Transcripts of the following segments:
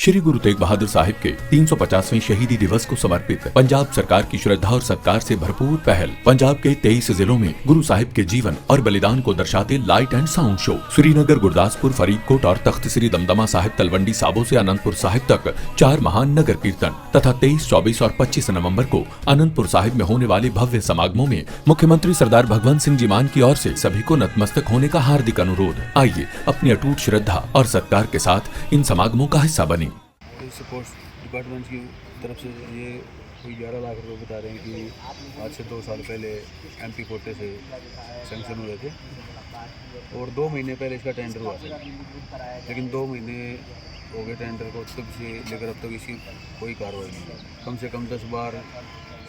श्री गुरु तेग बहादुर साहिब के 350वें शहीदी दिवस को समर्पित पंजाब सरकार की श्रद्धा और सत्कार से भरपूर पहल। पंजाब के 23 जिलों में गुरु साहिब के जीवन और बलिदान को दर्शाते light and sound show Srinagar, Gurdaspur, Faridkot और तख्त श्री दमदमा साहिब, तलवंडी साबो से अनंतपुर साहिब तक 4 महान नगर कीर्तन तथा 23, 24 और 25 नवम्बर को अनंतपुर साहिब में होने वाले भव्य समागमों में मुख्यमंत्री सरदार भगवंत सिंह जी मान की ओर से सभी को नतमस्तक होने का हार्दिक अनुरोध। आइए अपनी अटूट श्रद्धा और सत्कार के साथ इन समागमों का हिस्सा बने। स्पोर्ट्स डिपार्टमेंट की तरफ से ये कोई 11 लाख रुपए बता रहे हैं कि आज से 2 साल पहले एमपी कोटे से सैंक्शन हुए थे और 2 महीने पहले इसका टेंडर हुआ था, लेकिन 2 महीने हो गए टेंडर को, तब से लेकर अब तक इसकी कोई कार्रवाई नहीं। कम से कम 10 बार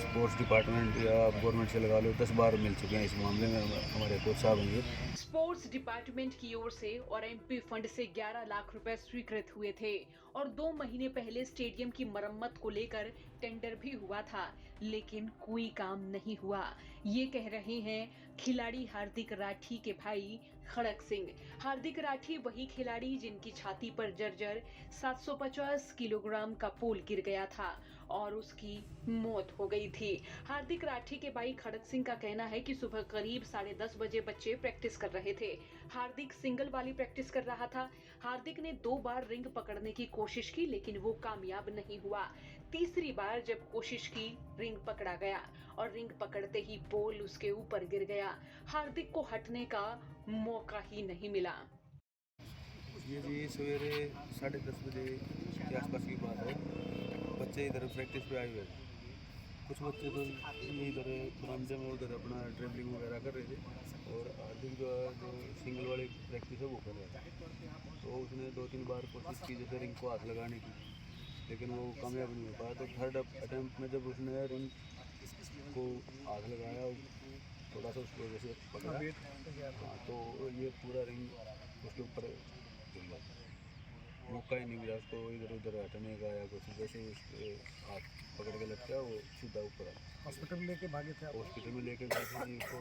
स्पोर्ट्स डिपार्टमेंट या गवर्नमेंट से लगा लो 10 बार मिल चुके हैं। इस मामले में हमारे कोच साहब हैं। स्पोर्ट्स डिपार्टमेंट की ओर से और एमपी फंड से 11 लाख रुपए स्वीकृत हुए थे और 2 महीने पहले स्टेडियम की मरम्मत को लेकर टेंडर भी हुआ था, लेकिन कोई काम नहीं हुआ। ये कह रहे हैं खिलाड़ी हार्दिक राठी के भाई खड़क सिंह। हार्दिक राठी वही खिलाड़ी जिनकी छाती पर जर्जर 750 किलोग्राम का पोल गिर गया था और उसकी मौत हो गई थी। हार्दिक राठी के भाई खड़क सिंह का कहना है कि सुबह करीब 10:30 बजे बच्चे प्रैक्टिस कर रहे थे। हार्दिक सिंगल वाली प्रैक्टिस कर रहा था। हार्दिक ने 2 बार रिंग पकड़ने की कोशिश की, लेकिन वो कामयाब नहीं हुआ। तीसरी बार जब कोशिश की, रिंग पकड़ा गया और रिंग पकड़ते ही पोल उसके ऊपर गिर गया। हार्दिक को हटने का मौका ही नहीं मिला। ये जी सवेरे 10:30 बजे के आसपास की बात है। बच्चे इधर प्रैक्टिस पे आए हुए थे। कुछ बच्चे तो ये इधर बरामदे में उधर अपना ट्रेवलिंग वगैरह कर रहे थे और हार्दिक जो सिंगल वाली प्रैक्टिस है वो कर रहा था। तो उसने 2-3 बार कोशिश की जैसे रिंग को हाथ लगाने की, लेकिन वो कामयाब नहीं हो पाया। तो थर्ड अटैम्प्ट में जब उसने रिंग को हाथ लगाया, थोड़ा सा उसकी वजह से पकड़ा, हाँ, तो ये पूरा रिंग उसके ऊपर गिर गया। मौका ही नहीं मिला उसको इधर उधर हटने का या कुछ। जैसे उसके हाथ पकड़ के लटका, वो सीधा ऊपर हॉस्पिटल में लेके भागे थे। हॉस्पिटल में लेकर गए थे जी। उसको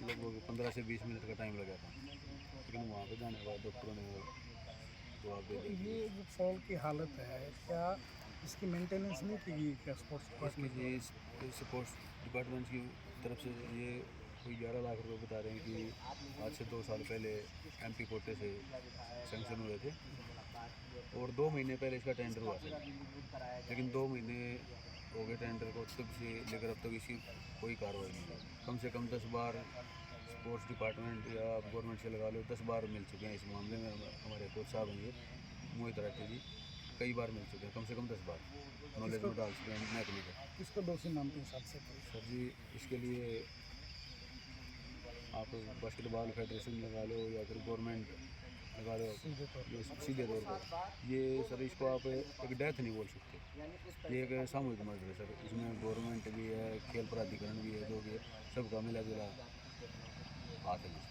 लगभग 15 से 20 मिनट का टाइम लगा था, लेकिन वहाँ पे जाने के बाद डॉक्टरों ने वो जवाब दे दिया। ये जो फॉल की हालत है, क्या इसकी मेंटेनेंस नहीं की गई क्या स्पोर्ट्स डिपार्टमेंट? इसमें स्पोर्ट्स डिपार्टमेंट की तरफ से ये कोई 11 लाख रुपए बता रहे हैं कि आज से 2 साल पहले एमपी कोटे से सैंक्शन हुए थे और 2 महीने पहले इसका टेंडर हुआ था, लेकिन 2 महीने हो गए टेंडर को, तब से लेकर अब तक इसकी कोई कार्रवाई नहीं। कम से कम 10 बार स्पोर्ट्स डिपार्टमेंट या गवर्नमेंट से लगा लो 10 बार मिल चुके हैं। इस मामले में हमारे कोच साहब हैं मोहित राठी जी, कई बार मिल चुके हैं, कम से कम 10 बार नॉलेज में डाल चुके हैं मैकेनिक का। किसको दोषी मानते हैं हिसाब से? सर जी, इसके लिए आप बास्केटबॉल फेडरेशन लगा लो या फिर गवर्नमेंट लगा लो, सीधे तौर पर। ये सर इसको आप एक डेथ नहीं बोल सकते, ये एक सामूहिक मर्डर है सर। इसमें गवर्नमेंट भी है, खेल प्राधिकरण भी है, जो भी है, सबका मिला जुला हाथ है।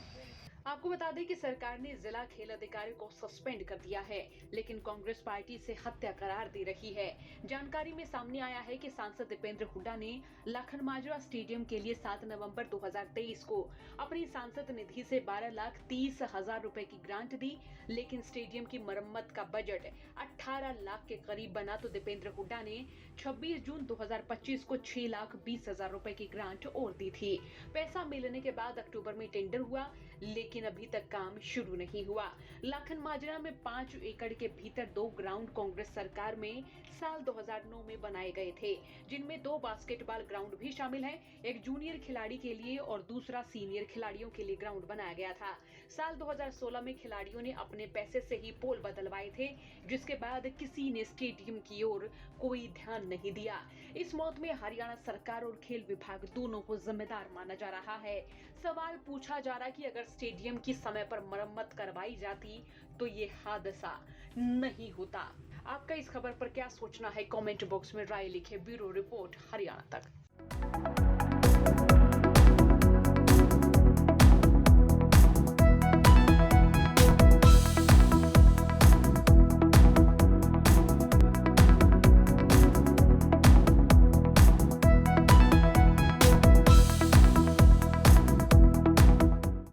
आपको बता दें कि सरकार ने जिला खेल अधिकारी को सस्पेंड कर दिया है, लेकिन कांग्रेस पार्टी से हत्या करार दे रही है। जानकारी में सामने आया है कि सांसद दीपेंद्र हुड्डा ने लखन माजरा स्टेडियम के लिए 7 नवंबर 2023 को अपनी सांसद निधि से 12,30,000 रुपए की ग्रांट दी, लेकिन स्टेडियम की मरम्मत का बजट 18 लाख के करीब बना तो दीपेंद्र हुड्डा ने 26 जून 2025 को 6,20,000 रुपए की ग्रांट और दी थी। पैसा मिलने के बाद अक्टूबर में टेंडर हुआ, लेकिन अभी तक काम शुरू नहीं हुआ। लखन माजरा में 5 एकड़ के भीतर 2 ग्राउंड कांग्रेस सरकार में साल 2009 में बनाए गए थे, जिनमें 2 बास्केटबॉल ग्राउंड भी शामिल हैं। एक जूनियर खिलाड़ी के लिए और दूसरा सीनियर खिलाड़ियों के लिए ग्राउंड बनाया गया था। साल 2016 में खिलाड़ियों ने अपने पैसे से ही पोल बदलवाए थे, जिसके बाद किसी ने स्टेडियम की ओर कोई ध्यान नहीं दिया। इस मौत में हरियाणा सरकार और खेल विभाग दोनों को जिम्मेदार माना जा रहा है। सवाल पूछा जा रहा है कि अगर स्टेडियम की समय पर मरम्मत करवाई जाती तो ये हादसा नहीं होता। आपका इस खबर पर क्या सोचना है? कमेंट बॉक्स में राय लिखे। ब्यूरो रिपोर्ट, हरियाणा तक।